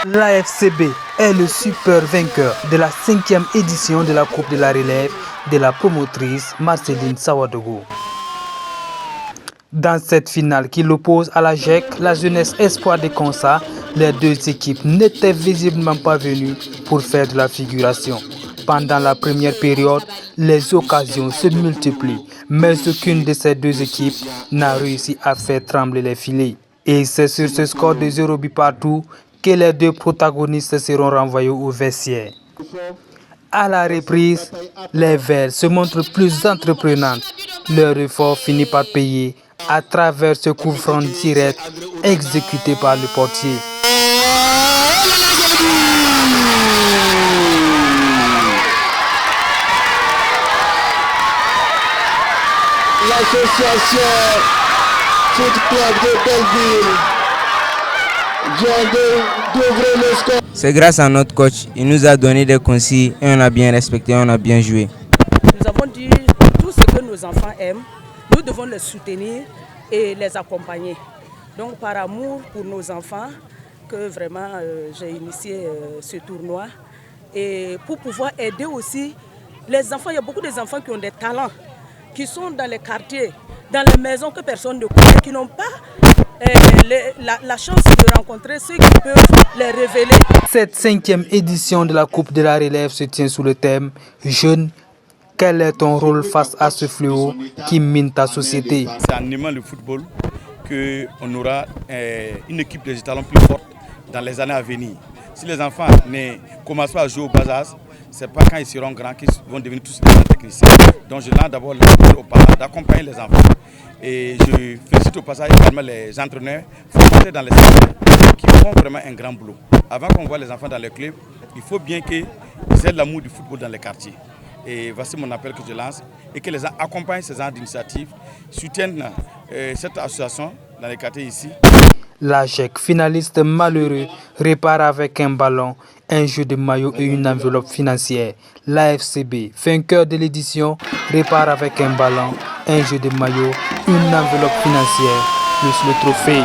L'AFCB est le super vainqueur de la 5e édition de la Coupe de la Relève de la promotrice Marceline Sawadogo. Dans cette finale qui l'oppose à la GEC, la jeunesse espoir de Konsa, les deux équipes n'étaient visiblement pas venues pour faire de la figuration. Pendant la première période, les occasions se multiplient, mais aucune de ces deux équipes n'a réussi à faire trembler les filets. Et c'est sur ce score de 0 but partout que les deux protagonistes seront renvoyés au vestiaire. À la reprise, les Verts se montrent plus entreprenantes. Leur effort finit par payer à travers ce coup franc direct exécuté par le portier. L'association Foot Club de Belleville vient d'ouvrir le score. C'est grâce à notre coach, il nous a donné des consignes et on a bien respecté, on a bien joué. Nous avons dit tout ce que nos enfants aiment, nous devons les soutenir et les accompagner. Donc par amour pour nos enfants, que vraiment j'ai initié ce tournoi. Et pour pouvoir aider aussi les enfants, il y a beaucoup d'enfants qui ont des talents, qui sont dans les quartiers, dans les maisons que personne ne connaît, qui n'ont pas la chance de rencontrer ceux qui peuvent les révéler. Cette 5e édition de la Coupe de la Relève se tient sous le thème « Jeune, quel est ton rôle face à ce fléau qui mine ta société ?» C'est en aimant le football qu'on aura une équipe de talents plus forte dans les années à venir. Si les enfants ne commencent pas à jouer au bas âge, ce n'est pas quand ils seront grands qu'ils vont devenir tous des techniciens. Donc je lance d'abord l'appel aux parents d'accompagner les enfants. Et je félicite au passage également les entraîneurs formatés dans les centres qui font vraiment un grand boulot. Avant qu'on voit les enfants dans les clubs, il faut bien qu'ils aient l'amour du football dans les quartiers. Et voici mon appel que je lance et que les gens accompagnent ces genres d'initiatives, soutiennent cette association dans les quartiers ici. La GEC, finaliste malheureux, répare avec un ballon, un jeu de maillot et une enveloppe financière. L'AFCB, vainqueur de l'édition, répare avec un ballon, un jeu de maillot, une enveloppe financière, plus le trophée.